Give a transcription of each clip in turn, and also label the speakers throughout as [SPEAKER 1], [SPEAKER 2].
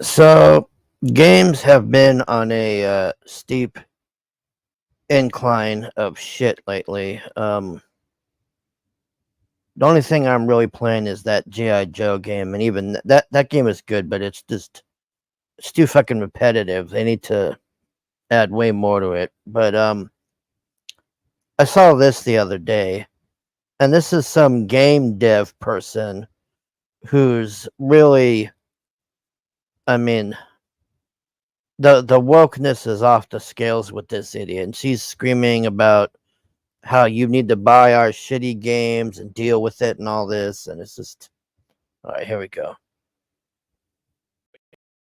[SPEAKER 1] So games have been on a steep incline of shit lately. The only thing I'm really playing is that GI Joe game, and even that game is good, but it's too fucking repetitive. They need to add way more to it. But I saw this the other day, and this is some game dev person who's really, I mean, the wokeness is off the scales with this idiot, and she's screaming about how you need to buy our shitty games and deal with it and all this, and it's just all right. Here we go.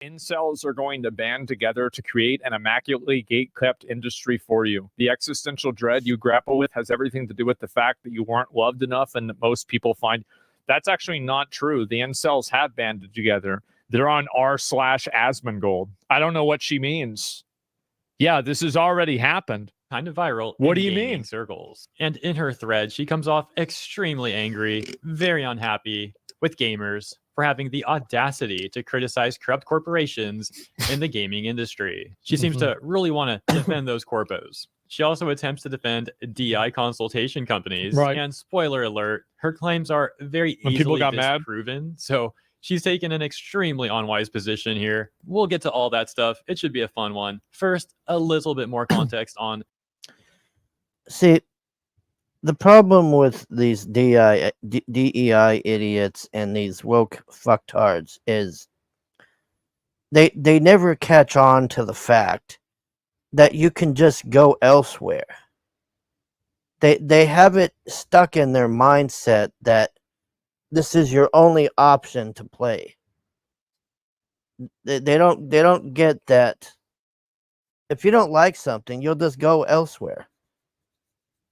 [SPEAKER 2] Incels are going to band together to create an immaculately gate-kept industry for you. The existential dread you grapple with has everything to do with the fact that you weren't loved enough and that most people find that's actually not true. The incels have banded together. They're on r/Asmongold. I don't know what she means. Yeah, this has already happened.
[SPEAKER 3] Kind of viral.
[SPEAKER 2] What
[SPEAKER 3] in
[SPEAKER 2] do you
[SPEAKER 3] gaming
[SPEAKER 2] mean?
[SPEAKER 3] Circles. And in her thread, she comes off extremely angry, very unhappy with gamers for having the audacity to criticize corrupt corporations in the gaming industry. She seems to really want to defend those corpos. She also attempts to defend DI consultation companies.
[SPEAKER 2] Right.
[SPEAKER 3] And spoiler alert, her claims are very
[SPEAKER 2] When people
[SPEAKER 3] easily
[SPEAKER 2] got mad?
[SPEAKER 3] disproven. So she's taken an extremely unwise position here. We'll get to all that stuff. It should be a fun one. First, a little bit more context on.
[SPEAKER 1] See, the problem with these DEI idiots and these woke fucktards is they never catch on to the fact that you can just go elsewhere. They have it stuck in their mindset that this is your only option to play. They don't get that if you don't like something, you'll just go elsewhere.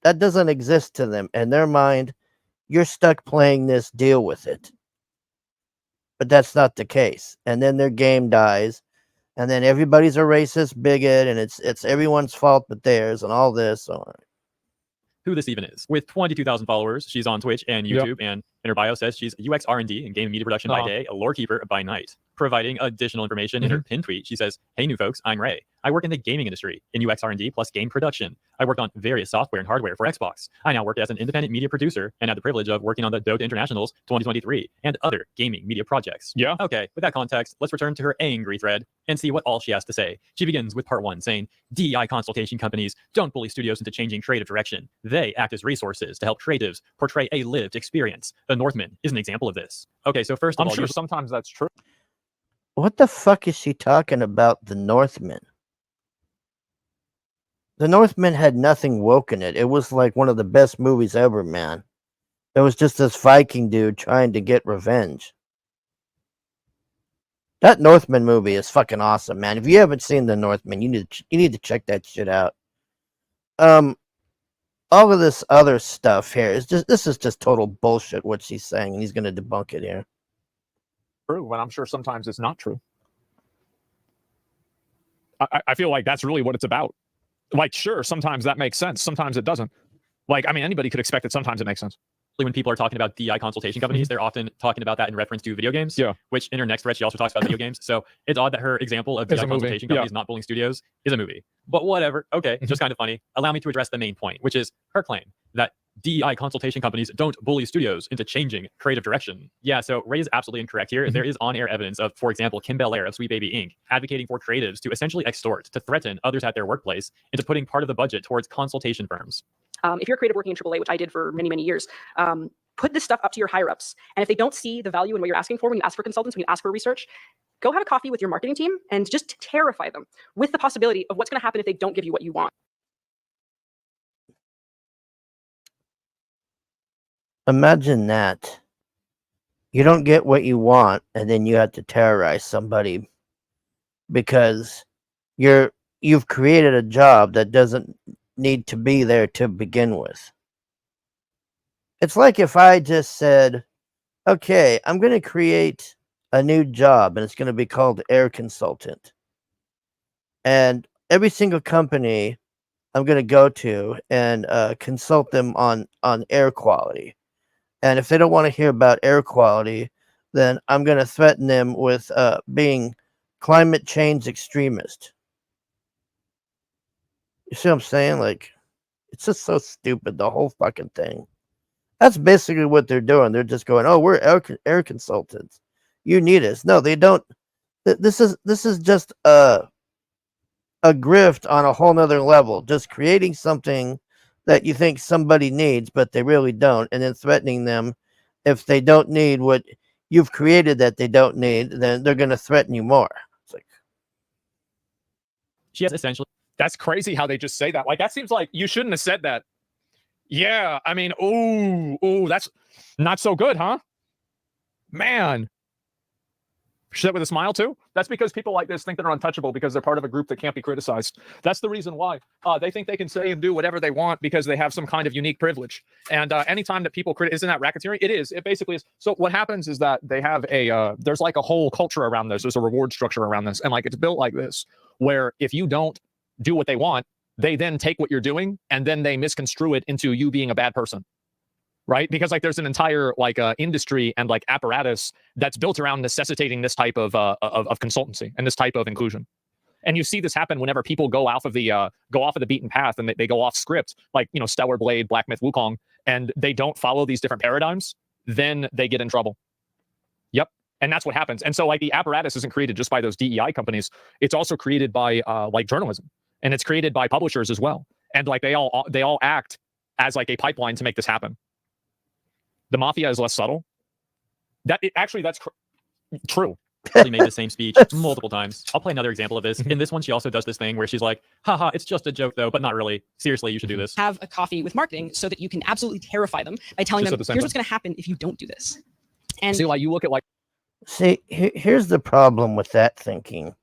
[SPEAKER 1] That doesn't exist to them. In their mind, you're stuck playing this, deal with it. But that's not the case. And then their game dies, and then everybody's a racist bigot, and it's everyone's fault but theirs, and all this.
[SPEAKER 3] Who this even is. With 22,000 followers, she's on Twitch and YouTube, and in her bio says she's UX R&D and game media production by day, a lore keeper by night. Providing additional information in her pin tweet, she says, "Hey new folks, I'm Ray. I work in the gaming industry in UX R&D plus game production. I worked on various software and hardware for Xbox. I now work as an independent media producer and had the privilege of working on the Dota Internationals 2023 and other gaming media projects."
[SPEAKER 2] Yeah.
[SPEAKER 3] Okay, with that context, let's return to her angry thread and see what all she has to say. She begins with part 1 saying, DEI consultation companies don't bully studios into changing creative direction. They act as resources to help creatives portray a lived experience. The Northman is an example of this. Okay, so first of
[SPEAKER 2] I'm
[SPEAKER 3] all,
[SPEAKER 2] sure sometimes that's true.
[SPEAKER 1] What the fuck is she talking about? The Northman. The Northman had nothing woke in it. It was like one of the best movies ever, man. It was just this Viking dude trying to get revenge. That Northman movie is fucking awesome, man. If you haven't seen The Northman, you need to check that shit out. All of this other stuff here is this is just total bullshit what she's saying, and he's gonna debunk it here.
[SPEAKER 2] True, and I'm sure sometimes it's not true. I feel like that's really what it's about. Like, sure, sometimes that makes sense. Sometimes it doesn't. Like, I mean, anybody could expect that sometimes it makes sense.
[SPEAKER 3] When people are talking about DI consultation companies, they're often talking about that in reference to video games.
[SPEAKER 2] Yeah.
[SPEAKER 3] Which in her next thread, she also talks about video games. So it's odd that her example of
[SPEAKER 2] It's
[SPEAKER 3] DI
[SPEAKER 2] a movie.
[SPEAKER 3] consultation companies not bullying studios is a movie. But whatever. Okay, just kind of funny. Allow me to address the main point, which is her claim that DEI consultation companies don't bully studios into changing creative direction. Yeah, so Ray is absolutely incorrect here. There is on-air evidence of, for example, Kim Belair of Sweet Baby Inc. advocating for creatives to essentially extort, to threaten others at their workplace into putting part of the budget towards consultation firms.
[SPEAKER 4] If you're a creative working in AAA, which I did for many, many years, put this stuff up to your higher ups. And if they don't see the value in what you're asking for, when you ask for consultants, when you ask for research, go have a coffee with your marketing team and just terrify them with the possibility of what's going to happen if they don't give you what you want.
[SPEAKER 1] Imagine that. You don't get what you want, and then you have to terrorize somebody because you've created a job that doesn't need to be there to begin with. It's like if I just said, okay, I'm going to create a new job, and it's going to be called air consultant. And every single company I'm going to go to and consult them on air quality. And if they don't want to hear about air quality, then I'm going to threaten them with being climate change extremist. You see what I'm saying? Like, it's just so stupid, the whole fucking thing. That's basically what they're doing. They're just going, "Oh, we're air consultants. You need us." No, they don't. This is just a grift on a whole nother level. Just creating something that you think somebody needs, but they really don't, and then threatening them if they don't need what you've created that they don't need, then they're going to threaten you more. It's like,
[SPEAKER 3] She has essentially
[SPEAKER 2] That's crazy how they just say that. Like, that seems like you shouldn't have said that. Yeah, I mean, ooh, that's not so good, huh? Man. She said with a smile too. That's because people like this think they're untouchable because they're part of a group that can't be criticized. That's the reason why. They think they can say and do whatever they want because they have some kind of unique privilege. And anytime that people isn't that racketeering? It is. It basically is. So what happens is that they have there's like a whole culture around this. There's a reward structure around this, and like it's built like this, where if you don't do what they want, they then take what you're doing and then they misconstrue it into you being a bad person. Right? Because like there's an entire like industry and like apparatus that's built around necessitating this type of consultancy and this type of inclusion. And you see this happen whenever people go off of the beaten path and they go off script, like, you know, Stellar Blade, Black Myth Wukong, and they don't follow these different paradigms, then they get in trouble. Yep. And that's what happens. And so like the apparatus isn't created just by those DEI companies. It's also created by like journalism, and it's created by publishers as well. And like they all act as like a pipeline to make this happen. The mafia is less subtle. That's true.
[SPEAKER 3] She made the same speech multiple times. I'll play another example of this. In this one, she also does this thing where she's like, haha, it's just a joke though, but not really. Seriously, you should do this.
[SPEAKER 4] Have a coffee with marketing so that you can absolutely terrify them by telling them, here's what's going to happen if you don't do this. And
[SPEAKER 2] see, like you look at like,
[SPEAKER 1] see, here's the problem with that thinking.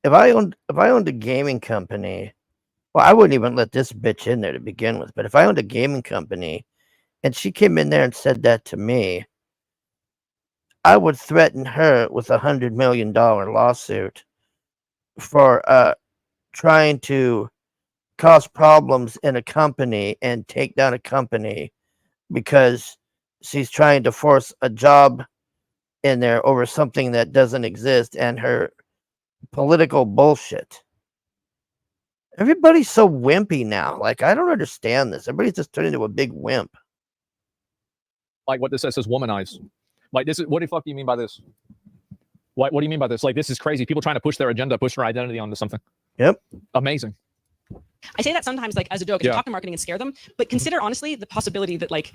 [SPEAKER 1] If I owned a gaming company, well, I wouldn't even let this bitch in there to begin with. But if I owned a gaming company and she came in there and said that to me, I would threaten her with $100 million lawsuit for trying to cause problems in a company and take down a company because she's trying to force a job in there over something that doesn't exist and her political bullshit. Everybody's so wimpy now. Like, I don't understand this. Everybody's just turned into a big wimp.
[SPEAKER 2] like what this says is womanize. Like this is, what the fuck do you mean by this? What do you mean by this? Like, this is crazy. People trying to push their agenda, push their identity onto something.
[SPEAKER 1] Yep.
[SPEAKER 2] Amazing.
[SPEAKER 4] I say that sometimes like as a joke, and talk to marketing and scare them, but consider honestly the possibility that like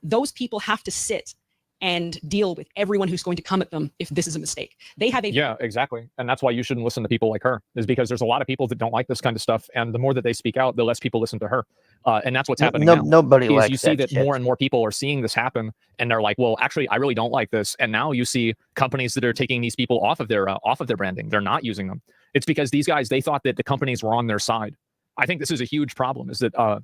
[SPEAKER 4] those people have to sit and deal with everyone who's going to come at them if this is a mistake. They have a
[SPEAKER 2] Yeah, exactly. And that's why you shouldn't listen to people like her, is because there's a lot of people that don't like this kind of stuff, and the more that they speak out, the less people listen to her. And that's what's happening now.
[SPEAKER 1] Nobody
[SPEAKER 2] is
[SPEAKER 1] likes
[SPEAKER 2] you see that
[SPEAKER 1] shit.
[SPEAKER 2] more and more people are seeing this happen, and they're like, well, actually, I really don't like this. And now you see companies that are taking these people off of their branding. They're not using them. It's because these guys, they thought that the companies were on their side. I think this is a huge problem, is that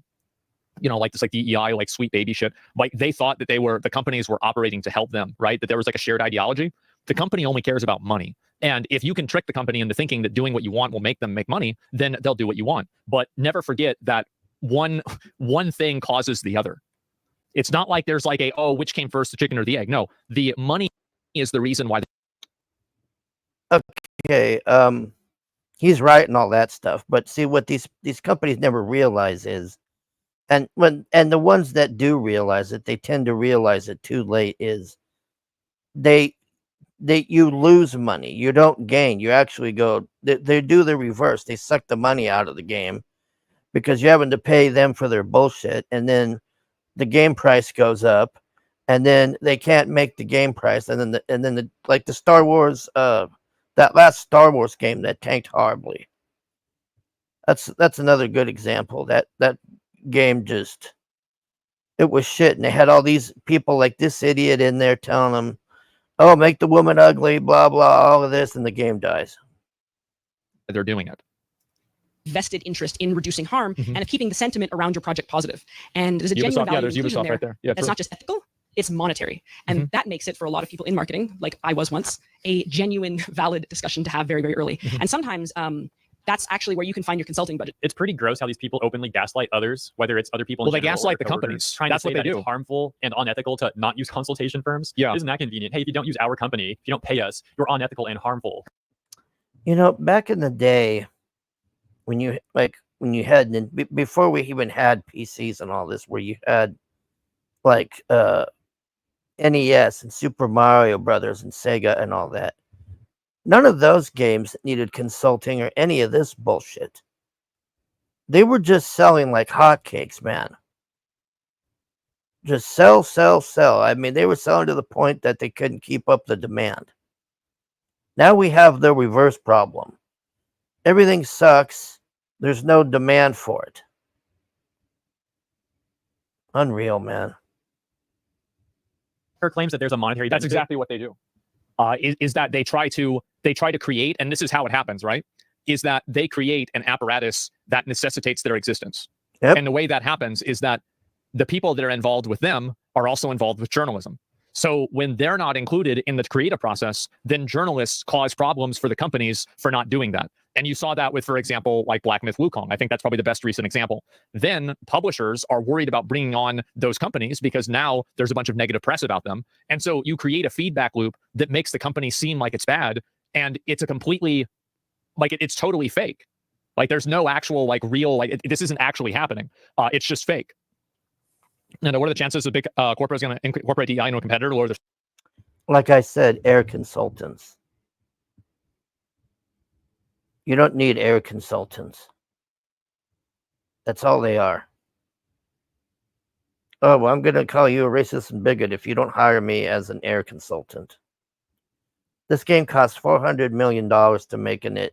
[SPEAKER 2] you know, like this, like DEI, like sweet baby shit. Like they thought that the companies were operating to help them, right? That there was like a shared ideology. The company only cares about money. And if you can trick the company into thinking that doing what you want will make them make money, then they'll do what you want. But never forget that one thing causes the other. It's not like there's like which came first, the chicken or the egg? No, the money is the reason why.
[SPEAKER 1] Okay, he's right and all that stuff. But see, what these companies never realize is, and the ones that do realize it, they tend to realize it too late, is you lose money. You don't gain. You actually go, they do the reverse. They suck the money out of the game because you're having to pay them for their bullshit. And then the game price goes up, and then they can't make the game price. And then like the Star Wars, that last Star Wars game that tanked horribly. That's another good example. That game just, it was shit, and they had all these people like this idiot in there telling them, oh, make the woman ugly, blah blah, all of this, and the game dies.
[SPEAKER 2] They're doing it.
[SPEAKER 4] vested interest in reducing harm and of keeping the sentiment around your project positive. And there's a genuine
[SPEAKER 2] Ubisoft,
[SPEAKER 4] value
[SPEAKER 2] there's
[SPEAKER 4] inclusion
[SPEAKER 2] Ubisoft
[SPEAKER 4] there
[SPEAKER 2] right there. Yeah,
[SPEAKER 4] that's not just ethical, it's monetary. And that makes it, for a lot of people in marketing, like I was once, a genuine, valid discussion to have very, very early. And sometimes that's actually where you can find your consulting budget.
[SPEAKER 3] It's pretty gross how these people openly gaslight others, whether it's other people.
[SPEAKER 2] Well,
[SPEAKER 3] in
[SPEAKER 2] they
[SPEAKER 3] general
[SPEAKER 2] gaslight
[SPEAKER 3] or
[SPEAKER 2] the
[SPEAKER 3] coworkers,
[SPEAKER 2] companies.
[SPEAKER 3] trying
[SPEAKER 2] That's
[SPEAKER 3] to say
[SPEAKER 2] what they
[SPEAKER 3] that
[SPEAKER 2] do.
[SPEAKER 3] it's harmful and unethical to not use consultation firms.
[SPEAKER 2] Yeah.
[SPEAKER 3] Isn't that convenient? Hey, if you don't use our company, if you don't pay us, you're unethical and harmful.
[SPEAKER 1] You know, back in the day, when you had before we even had PCs and all this, where you had like NES and Super Mario Brothers and Sega and all that, none of those games needed consulting or any of this bullshit. They were just selling like hotcakes, man. Just sell, sell, sell. I mean, they were selling to the point that they couldn't keep up the demand. Now we have the reverse problem. Everything sucks. There's no demand for it. Unreal, man.
[SPEAKER 3] Her claims that there's a monetary
[SPEAKER 2] That's
[SPEAKER 3] benefit.
[SPEAKER 2] exactly what they do. Is that they try to create, and this is how it happens, right? Is that they create an apparatus that necessitates their existence.
[SPEAKER 1] Yep.
[SPEAKER 2] And the way that happens is that the people that are involved with them are also involved with journalism. So when they're not included in the creative process, then journalists cause problems for the companies for not doing that. And you saw that with, for example, like Black Myth Wukong. I think that's probably the best recent example. Then publishers are worried about bringing on those companies because now there's a bunch of negative press about them. And so you create a feedback loop that makes the company seem like it's bad. And it's a completely, like, it's totally fake. Like, there's no actual, like, real, like, this isn't actually happening. It's just fake. And what are the chances a big corporate is going to incorporate DEI into a competitor? Or
[SPEAKER 1] Like I said, air consultants. You don't need air consultants. That's all they are. Oh, well, I'm going to call you a racist and bigot if you don't hire me as an air consultant. This game cost $400 million to make, and it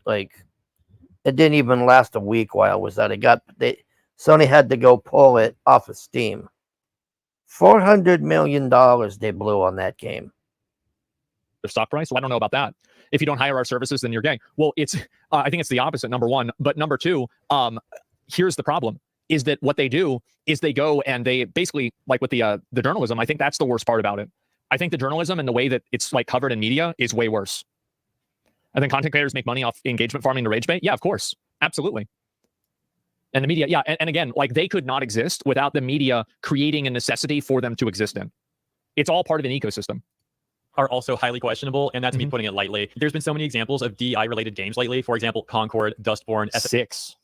[SPEAKER 1] didn't even last a week while it was out. Sony had to go pull it off of Steam. $400 million they blew on that game.
[SPEAKER 2] their stock price. Well, I don't know about that. If you don't hire our services, then you're gay. Well, it's I think it's the opposite, number one. But number two, here's the problem, is that what they do is they go and they basically, like with the journalism, I think that's the worst part about it. I think the journalism and the way that it's like covered in media is way worse. I think content creators make money off engagement farming to rage bait. Yeah, of course. Absolutely. And the media, yeah. And again, like they could not exist without the media creating a necessity for them to exist in. It's all part of an ecosystem.
[SPEAKER 3] Are also highly questionable, and that's me putting it lightly. There's been so many examples of DI-related games lately. For example, Concord, Dustborn, SK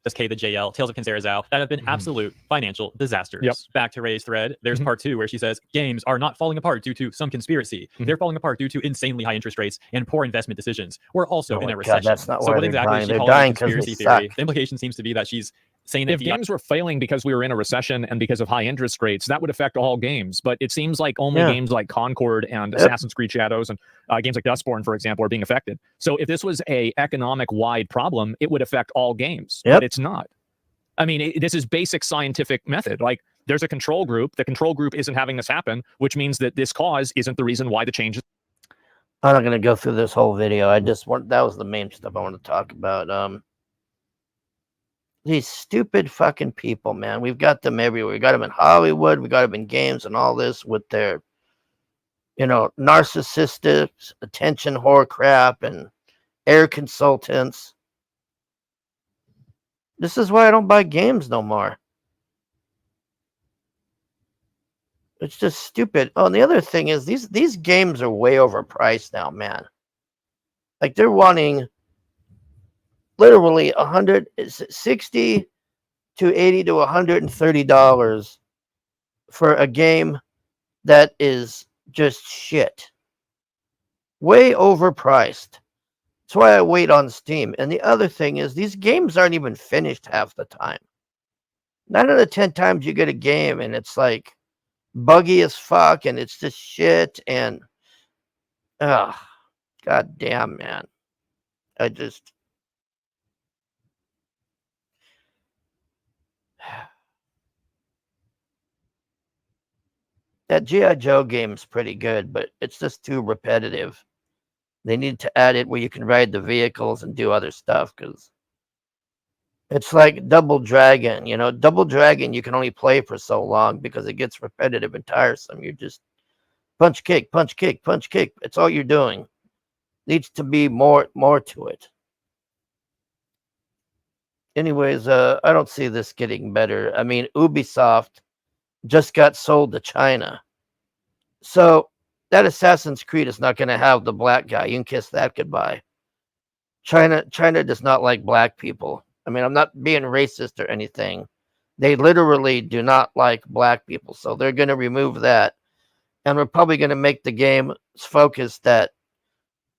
[SPEAKER 3] the JL, Tales of Kinzarazao, that have been absolute financial disasters.
[SPEAKER 2] Yep.
[SPEAKER 3] Back to Ray's thread, there's part 2 where she says, games are not falling apart due to some conspiracy. They're falling apart due to insanely high interest rates and poor investment decisions. We're also in a recession.
[SPEAKER 1] That's not
[SPEAKER 3] so
[SPEAKER 1] why
[SPEAKER 3] what
[SPEAKER 1] they're
[SPEAKER 3] exactly
[SPEAKER 1] dying.
[SPEAKER 3] is she
[SPEAKER 1] They're
[SPEAKER 3] calling
[SPEAKER 1] dying
[SPEAKER 3] a
[SPEAKER 1] 'cause they
[SPEAKER 3] conspiracy theory?
[SPEAKER 1] suck.
[SPEAKER 3] The implication seems to be that she's saying that
[SPEAKER 2] If games were failing because we were in a recession and because of high interest rates, that would affect all games. But it seems like only games like Concord and Assassin's Creed Shadows and games like Dustborn, for example, are being affected. So if this was a economic-wide problem, it would affect all games. But it's not. I mean, this is basic scientific method. Like, there's a control group. The control group isn't having this happen, which means that this cause isn't the reason why the change is.
[SPEAKER 1] I'm not going to go through this whole video. That was the main stuff I want to talk about. These stupid fucking people, man. We've got them everywhere. We got them in Hollywood. We got them in games and all this with their, narcissistic attention whore crap and air consultants. This is why I don't buy games no more. It's just stupid. Oh, and the other thing is these games are way overpriced now, man. Like they're wanting literally $160 to $80 to $130 for a game that is just shit. Way overpriced. That's why I wait on Steam. And the other thing is these games aren't even finished half the time. 9 out of 10 times you get a game and it's like buggy as fuck and it's just shit and god damn, man. That G.I. Joe game's pretty good, but it's just too repetitive. They need to add it where you can ride the vehicles and do other stuff, because it's like Double Dragon. Double Dragon you can only play for so long because it gets repetitive and tiresome. You just punch, kick, punch, kick, punch, kick. It's all you're doing. Needs to be more to it. anyways, I don't see this getting better. I mean, Ubisoft just got sold to China. So that Assassin's Creed is not going to have the black guy. You can kiss that goodbye. China does not like black people. I mean, I'm not being racist or anything. They literally do not like black people. So they're going to remove that. And we're probably going to make the game focus that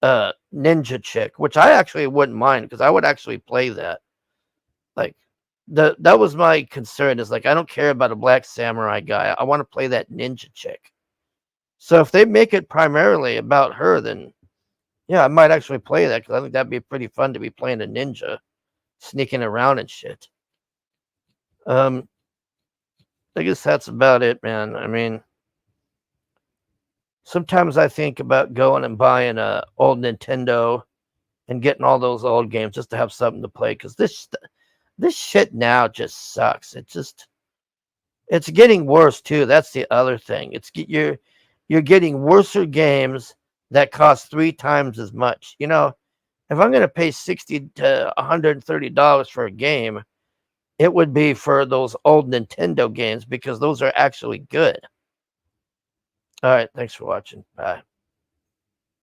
[SPEAKER 1] ninja chick, which I actually wouldn't mind because I would actually play that. Like, that was my concern, is like, I don't care about a black samurai guy. I want to play that ninja chick. So if they make it primarily about her, then yeah, I might actually play that because I think that'd be pretty fun to be playing a ninja, sneaking around and shit. I guess that's about it, man. I mean, sometimes I think about going and buying a old Nintendo and getting all those old games just to have something to play, because this shit now just sucks. It's getting worse too. That's the other thing. You're getting worser games that cost 3 times as much. You know, if I'm going to pay $60 to $130 for a game, it would be for those old Nintendo games because those are actually good. All right, thanks for watching. Bye.